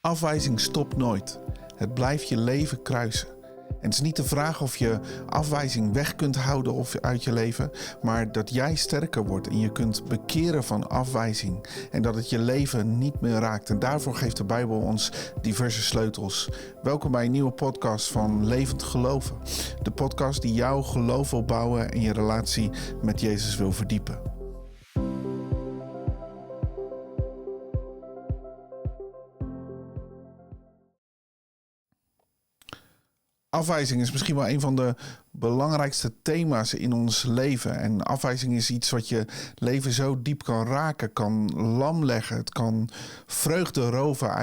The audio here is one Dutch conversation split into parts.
Afwijzing stopt nooit. Het blijft je leven kruisen. En het is niet de vraag of je afwijzing weg kunt houden of uit je leven, maar dat jij sterker wordt en je kunt bekeren van afwijzing en dat het je leven niet meer raakt. En daarvoor geeft de Bijbel ons diverse sleutels. Welkom bij een nieuwe podcast van Levend Geloven. De podcast die jouw geloof wil bouwen en je relatie met Jezus wil verdiepen. Afwijzing is misschien wel een van de belangrijkste thema's in ons leven. En afwijzing is iets wat je leven zo diep kan raken, kan lamleggen. Het kan vreugde roven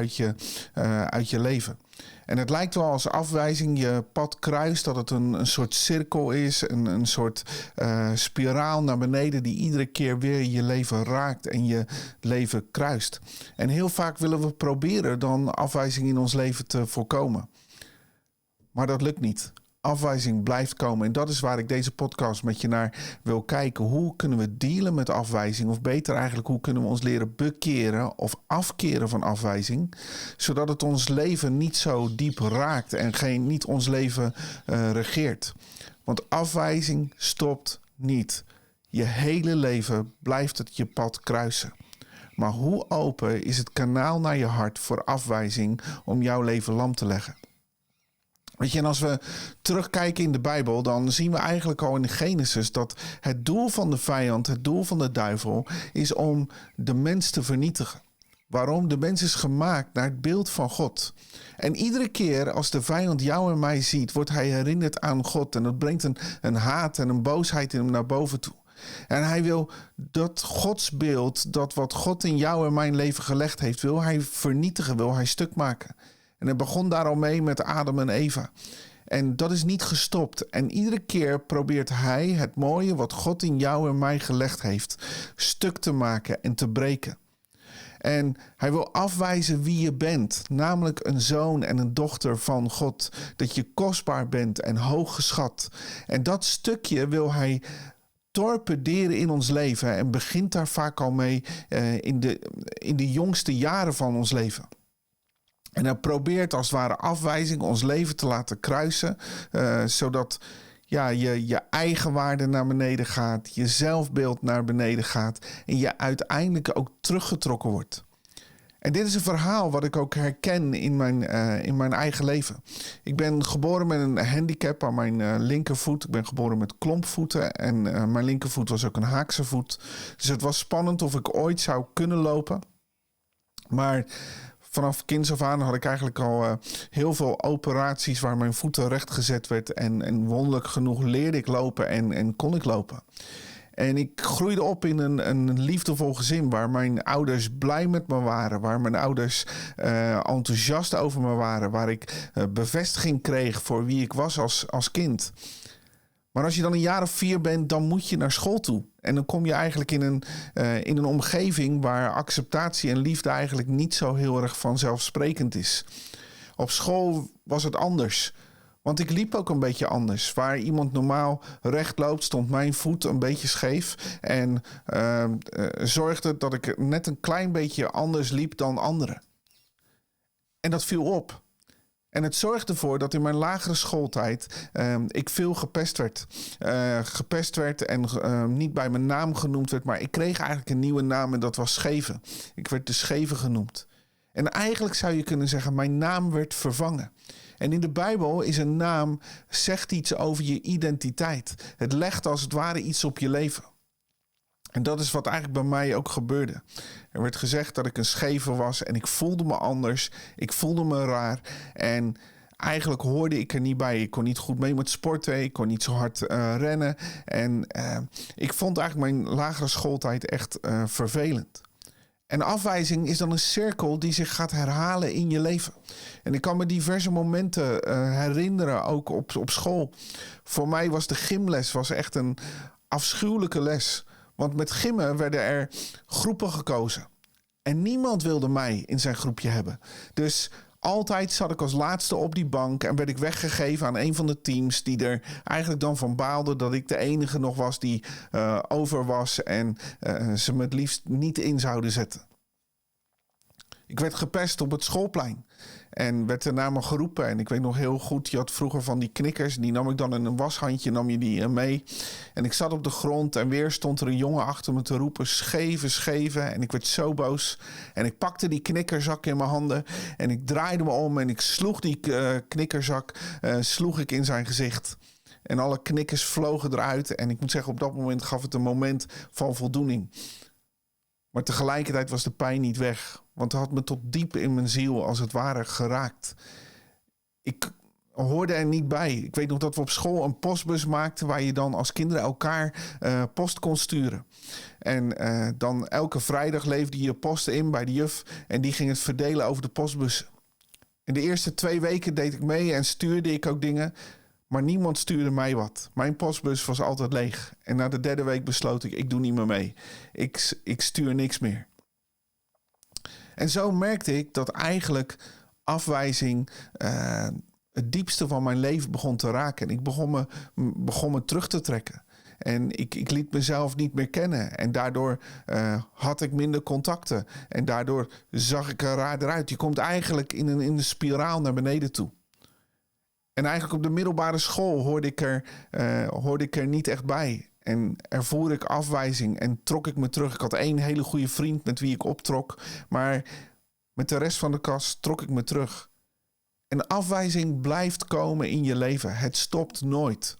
uit je leven. En het lijkt wel als afwijzing je pad kruist, dat het een soort cirkel is. Een soort spiraal naar beneden die iedere keer weer je leven raakt en je leven kruist. En heel vaak willen we proberen dan afwijzing in ons leven te voorkomen. Maar dat lukt niet. Afwijzing blijft komen. En dat is waar ik deze podcast met je naar wil kijken. Hoe kunnen we dealen met afwijzing? Of beter eigenlijk, hoe kunnen we ons leren bekeren of afkeren van afwijzing? Zodat het ons leven niet zo diep raakt en niet ons leven regeert. Want afwijzing stopt niet. Je hele leven blijft het je pad kruisen. Maar hoe open is het kanaal naar je hart voor afwijzing om jouw leven lam te leggen? Weet je, en als we terugkijken in de Bijbel, dan zien we eigenlijk al in Genesis dat het doel van de vijand, het doel van de duivel, is om de mens te vernietigen. Waarom? De mens is gemaakt naar het beeld van God. En iedere keer als de vijand jou en mij ziet, wordt hij herinnerd aan God. En dat brengt een haat en een boosheid in hem naar boven toe. En hij wil dat godsbeeld, dat wat God in jou en mijn leven gelegd heeft, wil hij vernietigen, wil hij stuk maken. En het begon daar al mee met Adam en Eva. En dat is niet gestopt. En iedere keer probeert hij het mooie wat God in jou en mij gelegd heeft stuk te maken en te breken. En hij wil afwijzen wie je bent. Namelijk een zoon en een dochter van God. Dat je kostbaar bent en hoog geschat. En dat stukje wil hij torpederen in ons leven. En begint daar vaak al mee in de jongste jaren van ons leven. En hij probeert als het ware afwijzing ons leven te laten kruisen. Zodat je eigenwaarde naar beneden gaat. Je zelfbeeld naar beneden gaat. En je uiteindelijk ook teruggetrokken wordt. En dit is een verhaal wat ik ook herken in mijn eigen leven. Ik ben geboren met een handicap aan mijn linkervoet. Ik ben geboren met klompvoeten. En mijn linkervoet was ook een haakse voet. Dus het was spannend of ik ooit zou kunnen lopen. Maar vanaf kinds af aan had ik eigenlijk al heel veel operaties waar mijn voeten rechtgezet werd. En wonderlijk genoeg leerde ik lopen en kon ik lopen. En ik groeide op in een liefdevol gezin waar mijn ouders blij met me waren. Waar mijn ouders enthousiast over me waren. Waar ik bevestiging kreeg voor wie ik was als kind. Maar als je dan een jaar of 4 bent, dan moet je naar school toe. En dan kom je eigenlijk in een omgeving waar acceptatie en liefde eigenlijk niet zo heel erg vanzelfsprekend is. Op school was het anders. Want ik liep ook een beetje anders. Waar iemand normaal recht loopt, stond mijn voet een beetje scheef. En zorgde dat ik net een klein beetje anders liep dan anderen. En dat viel op. En het zorgde ervoor dat in mijn lagere schooltijd ik veel gepest werd. Gepest werd en niet bij mijn naam genoemd werd. Maar ik kreeg eigenlijk een nieuwe naam en dat was Scheve. Ik werd de Scheve genoemd. En eigenlijk zou je kunnen zeggen, mijn naam werd vervangen. En in de Bijbel is een naam, zegt iets over je identiteit. Het legt als het ware iets op je leven. En dat is wat eigenlijk bij mij ook gebeurde. Er werd gezegd dat ik een scheve was en ik voelde me anders. Ik voelde me raar en eigenlijk hoorde ik er niet bij. Ik kon niet goed mee met sporten, ik kon niet zo hard rennen. En ik vond eigenlijk mijn lagere schooltijd echt vervelend. En afwijzing is dan een cirkel die zich gaat herhalen in je leven. En ik kan me diverse momenten herinneren, ook op school. Voor mij was de gymles echt een afschuwelijke les. Want met gymmen werden er groepen gekozen. En niemand wilde mij in zijn groepje hebben. Dus altijd zat ik als laatste op die bank en werd ik weggegeven aan een van de teams die er eigenlijk dan van baalde dat ik de enige nog was die over was en ze me het liefst niet in zouden zetten. Ik werd gepest op het schoolplein. En werd er naar me geroepen. En ik weet nog heel goed, je had vroeger van die knikkers. Die nam ik dan in een washandje, nam je die mee. En ik zat op de grond en weer stond er een jongen achter me te roepen. Scheven, scheven. En ik werd zo boos. En ik pakte die knikkerzak in mijn handen. En ik draaide me om en ik sloeg die knikkerzak sloeg ik in zijn gezicht. En alle knikkers vlogen eruit. En ik moet zeggen, op dat moment gaf het een moment van voldoening. Maar tegelijkertijd was de pijn niet weg. Want het had me tot diep in mijn ziel als het ware geraakt. Ik hoorde er niet bij. Ik weet nog dat we op school een postbus maakten waar je dan als kinderen elkaar post kon sturen. En dan elke vrijdag leefde je post in bij de juf en die ging het verdelen over de postbussen. In de eerste 2 weken deed ik mee en stuurde ik ook dingen. Maar niemand stuurde mij wat. Mijn postbus was altijd leeg. En na de 3e week besloot ik doe niet meer mee. Ik stuur niks meer. En zo merkte ik dat eigenlijk afwijzing het diepste van mijn leven begon te raken. En ik begon me terug te trekken. En ik liet mezelf niet meer kennen. En daardoor had ik minder contacten. En daardoor zag ik er raar eruit. Je komt eigenlijk in een spiraal naar beneden toe. En eigenlijk op de middelbare school hoorde ik er niet echt bij. En ervoer ik afwijzing en trok ik me terug. Ik had 1 hele goede vriend met wie ik optrok. Maar met de rest van de kast trok ik me terug. En afwijzing blijft komen in je leven. Het stopt nooit.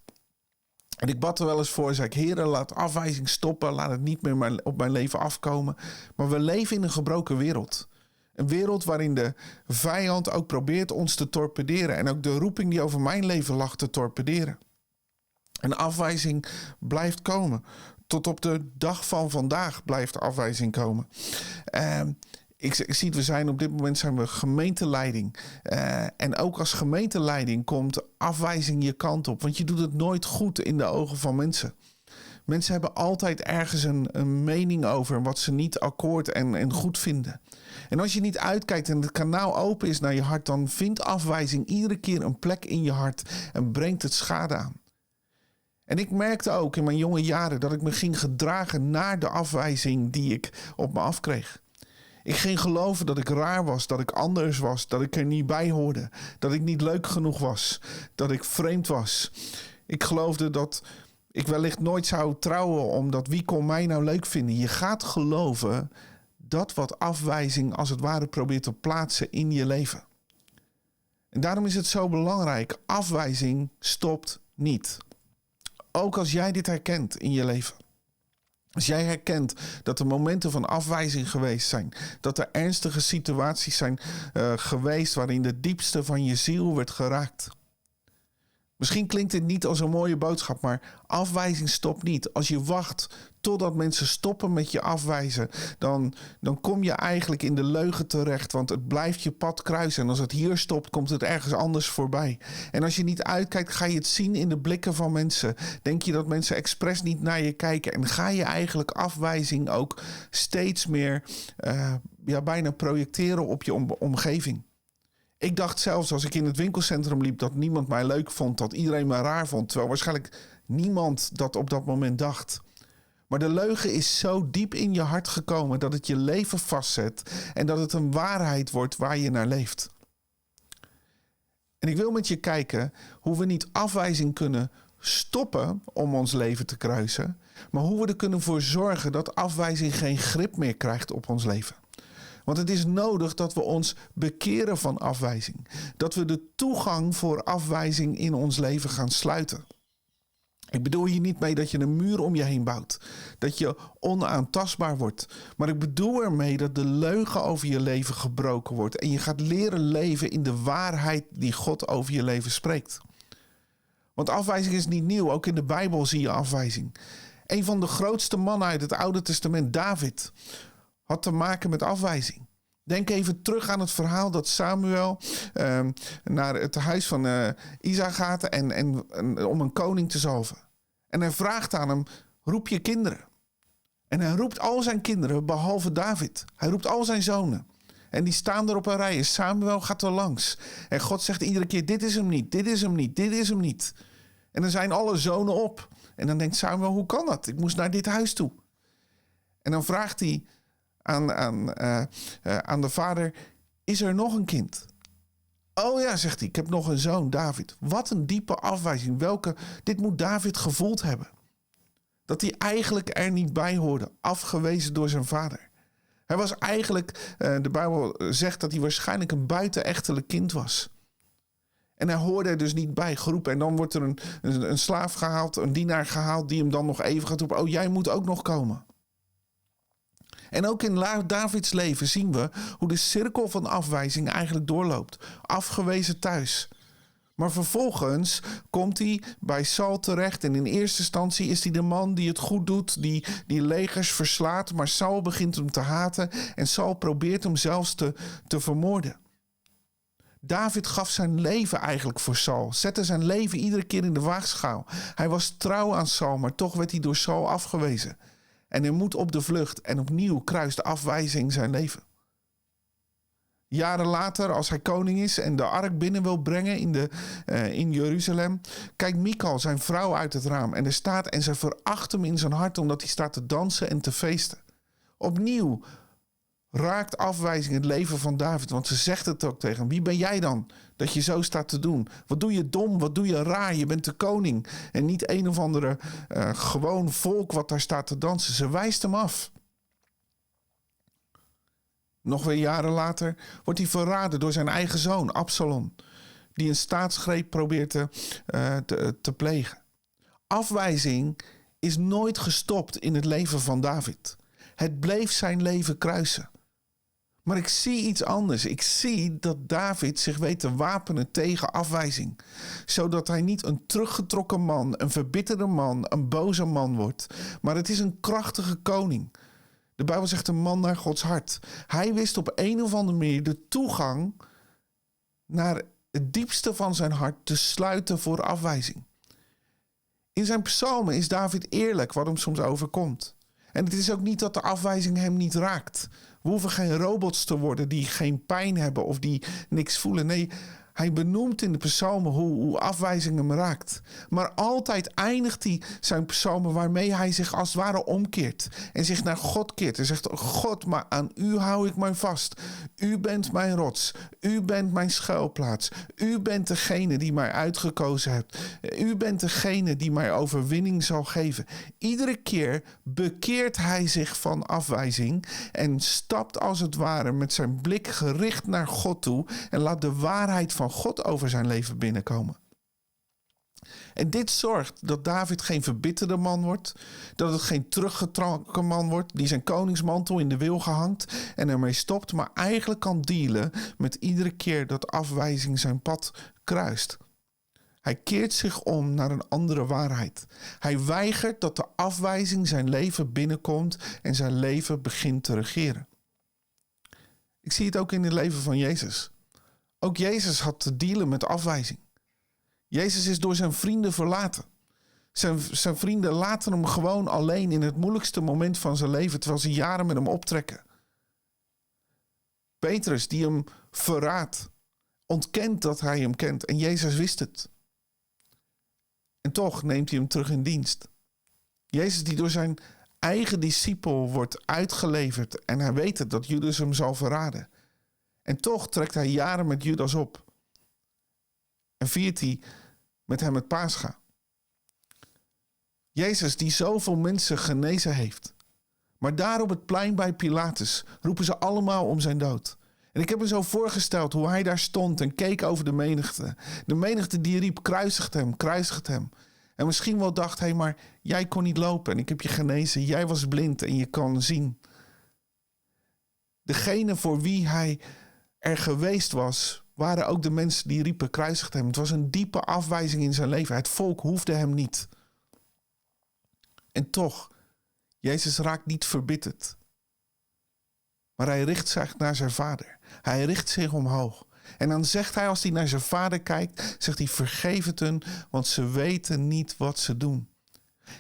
En ik bad er wel eens voor. Zei ik, Heere, laat afwijzing stoppen. Laat het niet meer op mijn leven afkomen. Maar we leven in een gebroken wereld. Een wereld waarin de vijand ook probeert ons te torpederen. En ook de roeping die over mijn leven lag te torpederen. En afwijzing blijft komen. Tot op de dag van vandaag blijft afwijzing komen. Ik zie, op dit moment zijn we gemeenteleiding. En ook als gemeenteleiding komt afwijzing je kant op. Want je doet het nooit goed in de ogen van mensen. Mensen hebben altijd ergens een mening over wat ze niet akkoord en goed vinden. En als je niet uitkijkt en het kanaal open is naar je hart, dan vindt afwijzing iedere keer een plek in je hart en brengt het schade aan. En ik merkte ook in mijn jonge jaren dat ik me ging gedragen naar de afwijzing die ik op me afkreeg. Ik ging geloven dat ik raar was, dat ik anders was, dat ik er niet bij hoorde, dat ik niet leuk genoeg was, dat ik vreemd was. Ik geloofde dat ik wellicht nooit zou trouwen, omdat wie kon mij nou leuk vinden? Je gaat geloven dat wat afwijzing als het ware probeert te plaatsen in je leven. En daarom is het zo belangrijk, afwijzing stopt niet. Ook als jij dit herkent in je leven. Als jij herkent dat er momenten van afwijzing geweest zijn. Dat er ernstige situaties zijn geweest waarin de diepste van je ziel werd geraakt. Misschien klinkt dit niet als een mooie boodschap, maar afwijzing stopt niet. Als je wacht totdat mensen stoppen met je afwijzen, dan kom je eigenlijk in de leugen terecht, want het blijft je pad kruisen. En als het hier stopt, komt het ergens anders voorbij. En als je niet uitkijkt, ga je het zien in de blikken van mensen. Denk je dat mensen expres niet naar je kijken en ga je eigenlijk afwijzing ook steeds meer bijna projecteren op je omgeving. Ik dacht zelfs als ik in het winkelcentrum liep dat niemand mij leuk vond, dat iedereen me raar vond. Terwijl waarschijnlijk niemand dat op dat moment dacht. Maar de leugen is zo diep in je hart gekomen dat het je leven vastzet en dat het een waarheid wordt waar je naar leeft. En ik wil met je kijken hoe we niet afwijzing kunnen stoppen om ons leven te kruisen, maar hoe we er kunnen voor zorgen dat afwijzing geen grip meer krijgt op ons leven. Want het is nodig dat we ons bekeren van afwijzing. Dat we de toegang voor afwijzing in ons leven gaan sluiten. Ik bedoel hier niet mee dat je een muur om je heen bouwt. Dat je onaantastbaar wordt. Maar ik bedoel ermee dat de leugen over je leven gebroken wordt. En je gaat leren leven in de waarheid die God over je leven spreekt. Want afwijzing is niet nieuw. Ook in de Bijbel zie je afwijzing. Een van de grootste mannen uit het Oude Testament, David, had te maken met afwijzing. Denk even terug aan het verhaal dat Samuel naar het huis van Isa gaat en om een koning te zalven. En hij vraagt aan hem, roep je kinderen. En hij roept al zijn kinderen, behalve David. Hij roept al zijn zonen. En die staan er op een rij. En Samuel gaat er langs. En God zegt iedere keer, dit is hem niet, dit is hem niet, dit is hem niet. En dan zijn alle zonen op. En dan denkt Samuel, hoe kan dat? Ik moest naar dit huis toe. En dan vraagt hij aan de vader, is er nog een kind? Oh ja, zegt hij, ik heb nog een zoon, David. Wat een diepe afwijzing. Dit moet David gevoeld hebben. Dat hij eigenlijk er niet bij hoorde, afgewezen door zijn vader. Hij was eigenlijk, de Bijbel zegt dat hij waarschijnlijk een buitenechtelijk kind was. En hij hoorde er dus niet bij, geroepen. En dan wordt er een slaaf gehaald, een dienaar gehaald, die hem dan nog even gaat roepen, oh, jij moet ook nog komen. En ook in Davids leven zien we hoe de cirkel van afwijzing eigenlijk doorloopt. Afgewezen thuis. Maar vervolgens komt hij bij Saul terecht. En in eerste instantie is hij de man die het goed doet, die legers verslaat. Maar Saul begint hem te haten en Saul probeert hem zelfs te vermoorden. David gaf zijn leven eigenlijk voor Saul. Zette zijn leven iedere keer in de waagschaal. Hij was trouw aan Saul, maar toch werd hij door Saul afgewezen. En hij moet op de vlucht en opnieuw kruist de afwijzing zijn leven. Jaren later, als hij koning is en de ark binnen wil brengen in Jeruzalem, kijkt Michal, zijn vrouw, uit het raam. En er staat, en ze veracht hem in zijn hart omdat hij staat te dansen en te feesten. Opnieuw raakt afwijzing het leven van David, want ze zegt het ook tegen hem. Wie ben jij dan dat je zo staat te doen? Wat doe je dom, wat doe je raar? Je bent de koning en niet een of andere gewoon volk wat daar staat te dansen. Ze wijst hem af. Nog weer jaren later wordt hij verraden door zijn eigen zoon, Absalom, die een staatsgreep probeert te plegen. Afwijzing is nooit gestopt in het leven van David. Het bleef zijn leven kruisen. Maar ik zie iets anders. Ik zie dat David zich weet te wapenen tegen afwijzing. Zodat hij niet een teruggetrokken man, een verbitterde man, een boze man wordt. Maar het is een krachtige koning. De Bijbel zegt een man naar Gods hart. Hij wist op een of andere manier de toegang naar het diepste van zijn hart te sluiten voor afwijzing. In zijn psalmen is David eerlijk wat hem soms overkomt. En het is ook niet dat de afwijzing hem niet raakt. We hoeven geen robots te worden die geen pijn hebben of die niks voelen. Nee, hij benoemt in de psalmen hoe afwijzing hem raakt. Maar altijd eindigt hij zijn psalmen waarmee hij zich als het ware omkeert. En zich naar God keert. En zegt, God, maar aan u hou ik mij vast. U bent mijn rots. U bent mijn schuilplaats. U bent degene die mij uitgekozen hebt. U bent degene die mij overwinning zal geven. Iedere keer bekeert hij zich van afwijzing en stapt als het ware met zijn blik gericht naar God toe en laat de waarheid van God over zijn leven binnenkomen. En dit zorgt dat David geen verbitterde man wordt, dat het geen teruggetrokken man wordt die zijn koningsmantel in de wilgen hangt en ermee stopt, maar eigenlijk kan dealen met iedere keer dat afwijzing zijn pad kruist. Hij keert zich om naar een andere waarheid. Hij weigert dat de afwijzing zijn leven binnenkomt en zijn leven begint te regeren. Ik zie het ook in het leven van Jezus. Ook Jezus had te dealen met afwijzing. Jezus is door zijn vrienden verlaten. Zijn vrienden laten hem gewoon alleen in het moeilijkste moment van zijn leven, terwijl ze jaren met hem optrekken. Petrus die hem verraadt, ontkent dat hij hem kent en Jezus wist het. En toch neemt hij hem terug in dienst. Jezus die door zijn eigen discipel wordt uitgeleverd en hij weet het dat Judas hem zal verraden. En toch trekt hij jaren met Judas op. En viert hij met hem het Pascha. Jezus die zoveel mensen genezen heeft. Maar daar op het plein bij Pilatus roepen ze allemaal om zijn dood. En ik heb me zo voorgesteld hoe hij daar stond en keek over de menigte. De menigte die riep, kruisigt hem, kruisigt hem. En misschien wel dacht hij, maar jij kon niet lopen en ik heb je genezen. Jij was blind en je kan zien. Degene voor wie hij er geweest was, waren ook de mensen die riepen, kruisigt hem. Het was een diepe afwijzing in zijn leven. Het volk hoefde hem niet. En toch, Jezus raakt niet verbitterd. Maar hij richt zich naar zijn vader. Hij richt zich omhoog. En dan zegt hij, als hij naar zijn vader kijkt, zegt hij, vergeef het hun, want ze weten niet wat ze doen.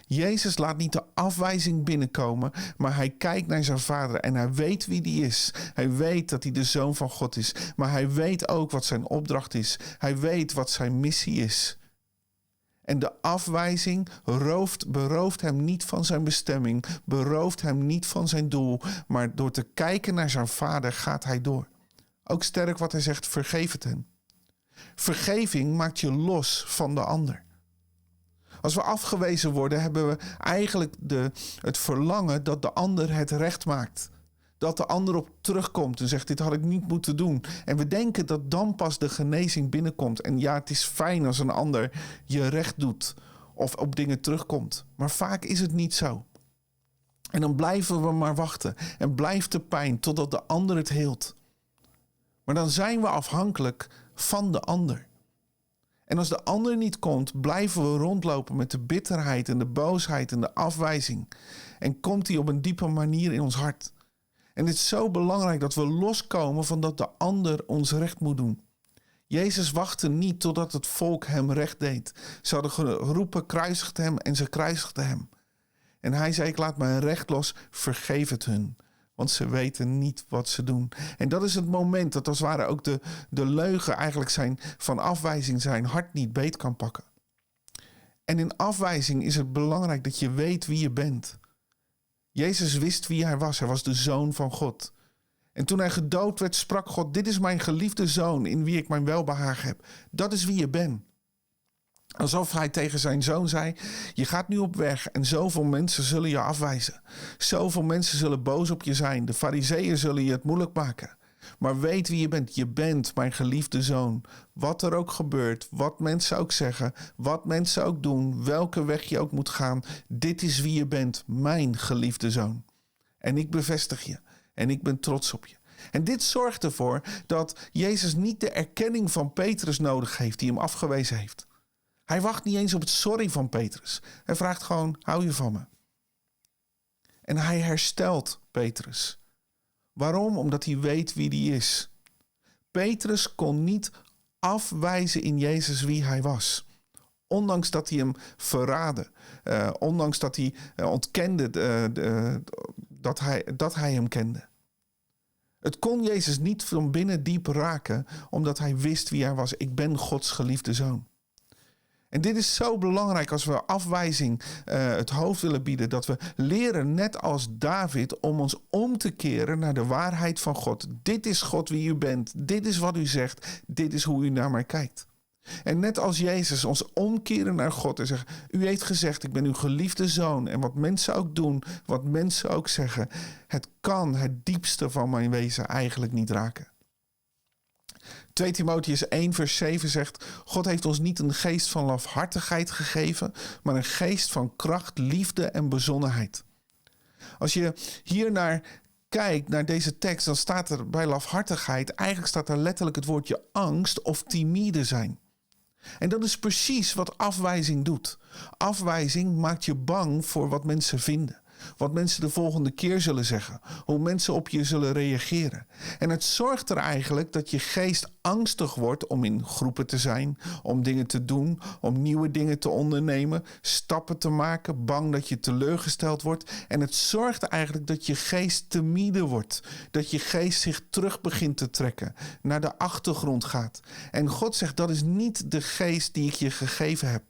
Jezus laat niet de afwijzing binnenkomen, maar hij kijkt naar zijn vader en hij weet wie die is. Hij weet dat hij de Zoon van God is, maar hij weet ook wat zijn opdracht is. Hij weet wat zijn missie is. En de afwijzing berooft hem niet van zijn bestemming, berooft hem niet van zijn doel, maar door te kijken naar zijn vader gaat hij door. Ook sterk wat hij zegt, vergeef het hem. Vergeving maakt je los van de ander. Als we afgewezen worden, hebben we eigenlijk het verlangen dat de ander het recht maakt. Dat de ander op terugkomt en zegt, dit had ik niet moeten doen. En we denken dat dan pas de genezing binnenkomt. En ja, het is fijn als een ander je recht doet of op dingen terugkomt. Maar vaak is het niet zo. En dan blijven we maar wachten en blijft de pijn totdat de ander het heelt. Maar dan zijn we afhankelijk van de ander. En als de ander niet komt, blijven we rondlopen met de bitterheid en de boosheid en de afwijzing. En komt die op een diepe manier in ons hart. En het is zo belangrijk dat we loskomen van dat de ander ons recht moet doen. Jezus wachtte niet totdat het volk hem recht deed. Ze hadden geroepen, kruisigt hem, en ze kruisigden hem. En hij zei, ik laat mijn recht los, vergeef het hun. Want ze weten niet wat ze doen. En dat is het moment dat als het ware ook de leugen eigenlijk van afwijzing zijn hart niet beet kan pakken. En in afwijzing is het belangrijk dat je weet wie je bent. Jezus wist wie hij was. Hij was de Zoon van God. En toen hij gedoopt werd, sprak God, dit is mijn geliefde Zoon in wie ik mijn welbehagen heb. Dat is wie je bent. Alsof hij tegen zijn zoon zei, je gaat nu op weg en zoveel mensen zullen je afwijzen. Zoveel mensen zullen boos op je zijn. De farizeeën zullen je het moeilijk maken. Maar weet wie je bent. Je bent mijn geliefde zoon. Wat er ook gebeurt, wat mensen ook zeggen, wat mensen ook doen, welke weg je ook moet gaan. Dit is wie je bent, mijn geliefde zoon. En ik bevestig je en ik ben trots op je. En dit zorgt ervoor dat Jezus niet de erkenning van Petrus nodig heeft die hem afgewezen heeft. Hij wacht niet eens op het sorry van Petrus. Hij vraagt gewoon, hou je van me? En hij herstelt Petrus. Waarom? Omdat hij weet wie hij is. Petrus kon niet afwijzen in Jezus wie hij was. Ondanks dat hij hem verraadde. Ondanks dat hij ontkende dat hij hem kende. Het kon Jezus niet van binnen diep raken, omdat hij wist wie hij was. Ik ben Gods geliefde zoon. En dit is zo belangrijk als we afwijzing het hoofd willen bieden. Dat we leren, net als David, om ons om te keren naar de waarheid van God. Dit is God wie u bent. Dit is wat u zegt. Dit is hoe u naar mij kijkt. En net als Jezus ons omkeren naar God en zeggen, u heeft gezegd, ik ben uw geliefde zoon. En wat mensen ook doen, wat mensen ook zeggen. Het kan het diepste van mijn wezen eigenlijk niet raken. 2 Timotheüs 1 vers 7 zegt, God heeft ons niet een geest van lafhartigheid gegeven, maar een geest van kracht, liefde en bezonnenheid. Als je hier naar kijkt, naar deze tekst, dan staat er bij lafhartigheid, eigenlijk staat er letterlijk het woordje angst of timide zijn. En dat is precies wat afwijzing doet. Afwijzing maakt je bang voor wat mensen vinden. Wat mensen de volgende keer zullen zeggen. Hoe mensen op je zullen reageren. En het zorgt er eigenlijk dat je geest angstig wordt om in groepen te zijn. Om dingen te doen. Om nieuwe dingen te ondernemen. Stappen te maken. Bang dat je teleurgesteld wordt. En het zorgt eigenlijk dat je geest timide wordt. Dat je geest zich terug begint te trekken. Naar de achtergrond gaat. En God zegt, dat is niet de geest die ik je gegeven heb.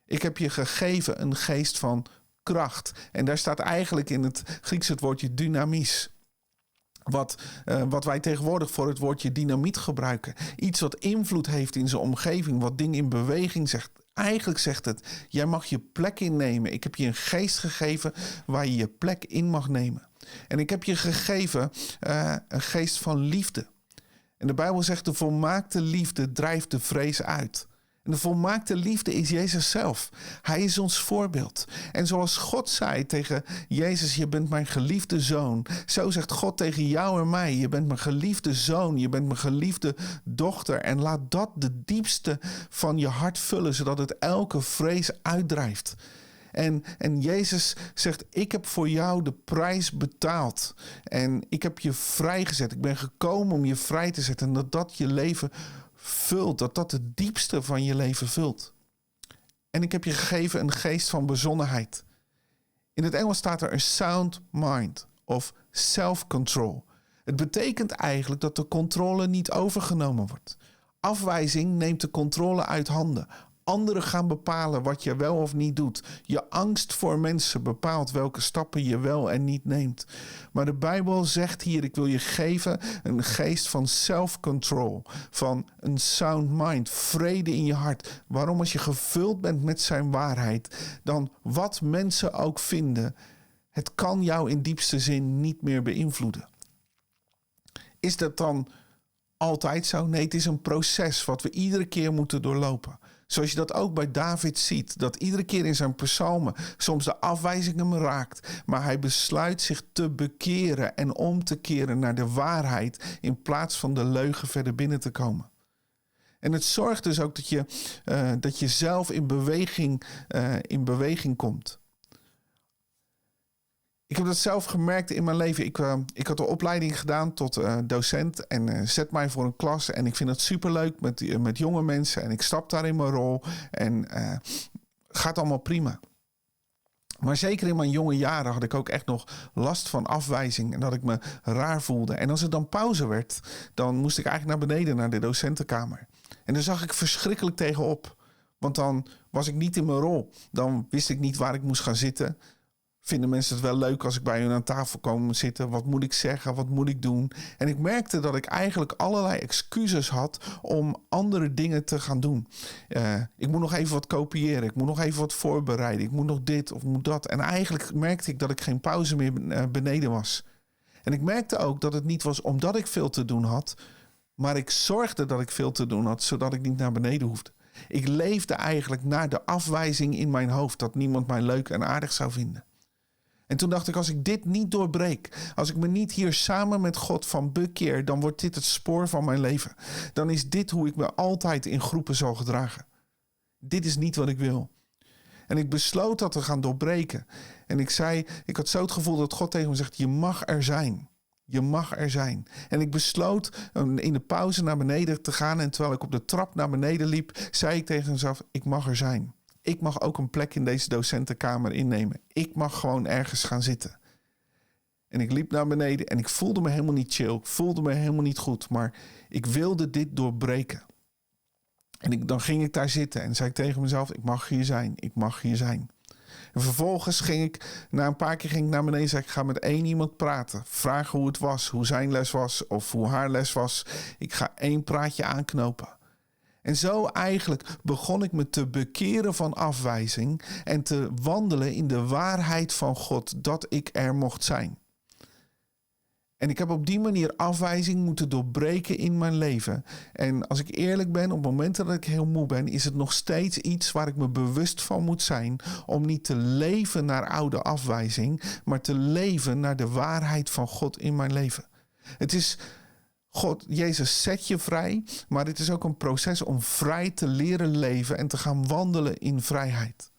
Ik heb je gegeven een geest van kracht. En daar staat eigenlijk in het Grieks het woordje dynamis. Wat wij tegenwoordig voor het woordje dynamiet gebruiken. Iets wat invloed heeft in zijn omgeving. Wat dingen in beweging zegt. Eigenlijk zegt het, jij mag je plek innemen. Ik heb je een geest gegeven waar je je plek in mag nemen. En ik heb je gegeven een geest van liefde. En de Bijbel zegt, de volmaakte liefde drijft de vrees uit. En de volmaakte liefde is Jezus zelf. Hij is ons voorbeeld. En zoals God zei tegen Jezus, je bent mijn geliefde zoon. Zo zegt God tegen jou en mij, je bent mijn geliefde zoon. Je bent mijn geliefde dochter. En laat dat de diepste van je hart vullen, zodat het elke vrees uitdrijft. En Jezus zegt, ik heb voor jou de prijs betaald. En ik heb je vrijgezet. Ik ben gekomen om je vrij te zetten. En dat je leven vult, dat het diepste van je leven vult. En ik heb je gegeven een geest van bezonnenheid. In het Engels staat er een sound mind of self-control. Het betekent eigenlijk dat de controle niet overgenomen wordt. Afwijzing neemt de controle uit handen. Anderen gaan bepalen wat je wel of niet doet. Je angst voor mensen bepaalt welke stappen je wel en niet neemt. Maar de Bijbel zegt hier, ik wil je geven een geest van self-control. Van een sound mind, vrede in je hart. Waarom? Als je gevuld bent met zijn waarheid, dan wat mensen ook vinden, het kan jou in diepste zin niet meer beïnvloeden. Is dat dan altijd zo? Nee, het is een proces wat we iedere keer moeten doorlopen. Zoals je dat ook bij David ziet. Dat iedere keer in zijn psalmen soms de afwijzing hem raakt. Maar hij besluit zich te bekeren en om te keren naar de waarheid. In plaats van de leugen verder binnen te komen. En het zorgt dus ook dat je zelf in beweging komt. Ik heb dat zelf gemerkt in mijn leven. Ik had de opleiding gedaan tot docent en zet mij voor een klas. En ik vind het superleuk met jonge mensen. En ik stap daar in mijn rol. En gaat allemaal prima. Maar zeker in mijn jonge jaren had ik ook echt nog last van afwijzing. En dat ik me raar voelde. En als er dan pauze werd, dan moest ik eigenlijk naar beneden, naar de docentenkamer. En daar zag ik verschrikkelijk tegenop. Want dan was ik niet in mijn rol. Dan wist ik niet waar ik moest gaan zitten. Vinden mensen het wel leuk als ik bij hun aan tafel kom zitten? Wat moet ik zeggen? Wat moet ik doen? En ik merkte dat ik eigenlijk allerlei excuses had om andere dingen te gaan doen. Ik moet nog even wat kopiëren. Ik moet nog even wat voorbereiden. Ik moet nog dit of moet dat. En eigenlijk merkte ik dat ik geen pauze meer beneden was. En ik merkte ook dat het niet was omdat ik veel te doen had. Maar ik zorgde dat ik veel te doen had, zodat ik niet naar beneden hoefde. Ik leefde eigenlijk naar de afwijzing in mijn hoofd. Dat niemand mij leuk en aardig zou vinden. En toen dacht ik, als ik dit niet doorbreek, als ik me niet hier samen met God van bekeer, dan wordt dit het spoor van mijn leven. Dan is dit hoe ik me altijd in groepen zal gedragen. Dit is niet wat ik wil. En ik besloot dat te gaan doorbreken. En ik had zo het gevoel dat God tegen me zegt, je mag er zijn. Je mag er zijn. En ik besloot in de pauze naar beneden te gaan. En terwijl ik op de trap naar beneden liep, zei ik tegen mezelf, ik mag er zijn. Ik mag ook een plek in deze docentenkamer innemen. Ik mag gewoon ergens gaan zitten. En ik liep naar beneden en ik voelde me helemaal niet chill. Ik voelde me helemaal niet goed. Maar ik wilde dit doorbreken. En dan ging ik daar zitten en zei ik tegen mezelf, ik mag hier zijn. Ik mag hier zijn. En vervolgens na een paar keer naar beneden en zei ik ga met één iemand praten. Vragen hoe het was, hoe zijn les was of hoe haar les was. Ik ga één praatje aanknopen. En zo eigenlijk begon ik me te bekeren van afwijzing en te wandelen in de waarheid van God dat ik er mocht zijn. En ik heb op die manier afwijzing moeten doorbreken in mijn leven. En als ik eerlijk ben, op momenten dat ik heel moe ben, is het nog steeds iets waar ik me bewust van moet zijn om niet te leven naar oude afwijzing, maar te leven naar de waarheid van God in mijn leven. Het is God, Jezus zet je vrij, maar het is ook een proces om vrij te leren leven en te gaan wandelen in vrijheid.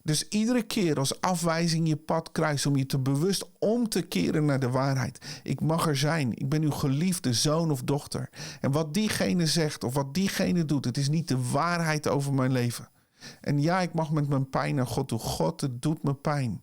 Dus iedere keer als afwijzing je pad kruist om je te bewust om te keren naar de waarheid. Ik mag er zijn, ik ben uw geliefde zoon of dochter. En wat diegene zegt of wat diegene doet, het is niet de waarheid over mijn leven. En ja, ik mag met mijn pijn naar God toe. God, het doet me pijn.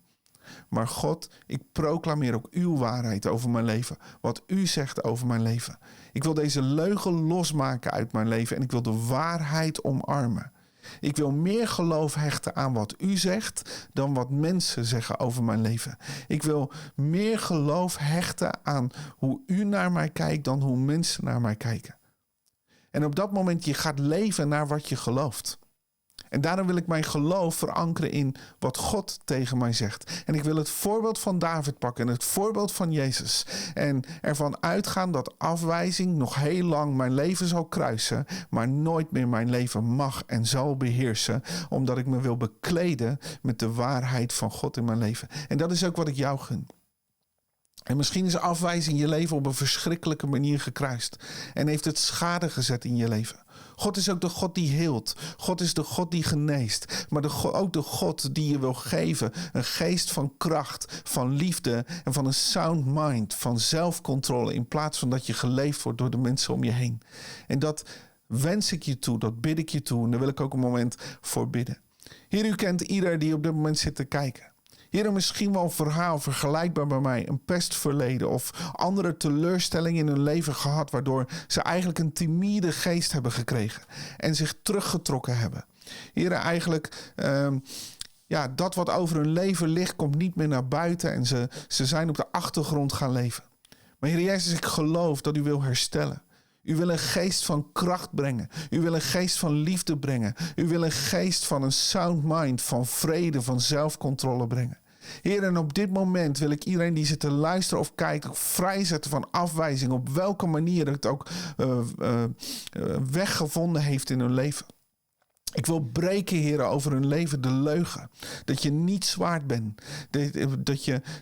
Maar God, ik proclameer ook uw waarheid over mijn leven. Wat u zegt over mijn leven. Ik wil deze leugen losmaken uit mijn leven en ik wil de waarheid omarmen. Ik wil meer geloof hechten aan wat u zegt dan wat mensen zeggen over mijn leven. Ik wil meer geloof hechten aan hoe u naar mij kijkt dan hoe mensen naar mij kijken. En op dat moment je gaat leven naar wat je gelooft. En daarom wil ik mijn geloof verankeren in wat God tegen mij zegt. En ik wil het voorbeeld van David pakken en het voorbeeld van Jezus. En ervan uitgaan dat afwijzing nog heel lang mijn leven zal kruisen, maar nooit meer mijn leven mag en zal beheersen, omdat ik me wil bekleden met de waarheid van God in mijn leven. En dat is ook wat ik jou gun. En misschien is afwijzing je leven op een verschrikkelijke manier gekruist. En heeft het schade gezet in je leven. God is ook de God die heelt. God is de God die geneest. Maar ook de God die je wil geven. Een geest van kracht, van liefde en van een sound mind. Van zelfcontrole in plaats van dat je geleefd wordt door de mensen om je heen. En dat wens ik je toe, dat bid ik je toe. En daar wil ik ook een moment voor bidden. Heer, u kent ieder die op dit moment zit te kijken. Heer, misschien wel een verhaal vergelijkbaar bij mij, een pestverleden of andere teleurstellingen in hun leven gehad, waardoor ze eigenlijk een timide geest hebben gekregen en zich teruggetrokken hebben. Heer, eigenlijk... dat wat over hun leven ligt, komt niet meer naar buiten en ze zijn op de achtergrond gaan leven. Maar Heer Jezus, ik geloof dat u wil herstellen. U wil een geest van kracht brengen. U wil een geest van liefde brengen. U wil een geest van een sound mind, van vrede, van zelfcontrole brengen. Heer, en op dit moment wil ik iedereen die zit te luisteren of kijkt ook vrijzetten van afwijzing, op welke manier het ook weggevonden heeft in hun leven. Ik wil breken, Heer, over hun leven de leugen. Dat je niet zwaard bent.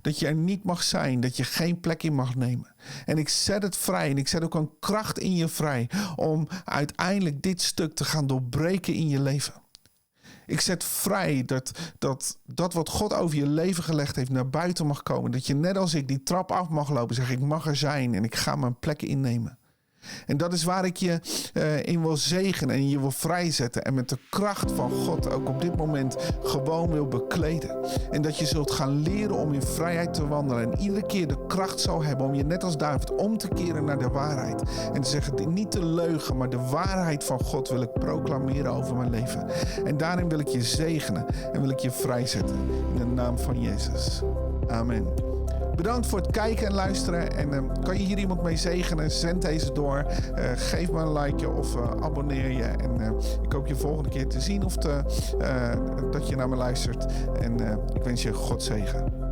Dat je er niet mag zijn. Dat je geen plek in mag nemen. En ik zet het vrij. En ik zet ook een kracht in je vrij. Om uiteindelijk dit stuk te gaan doorbreken in je leven. Ik zet vrij dat wat God over je leven gelegd heeft naar buiten mag komen. Dat je net als ik die trap af mag lopen. Zeg ik mag er zijn en ik ga mijn plek innemen. En dat is waar ik je in wil zegenen en je wil vrijzetten. En met de kracht van God ook op dit moment gewoon wil bekleden. En dat je zult gaan leren om in vrijheid te wandelen. En iedere keer de kracht zal hebben om je net als David om te keren naar de waarheid. En te zeggen, niet de leugen, maar de waarheid van God wil ik proclameren over mijn leven. En daarin wil ik je zegenen en wil ik je vrijzetten. In de naam van Jezus. Amen. Bedankt voor het kijken en luisteren. En kan je hier iemand mee zegenen? Zend deze door. Geef me een likeje of abonneer je. En ik hoop je volgende keer te zien of dat je naar me luistert. En ik wens je God zegen.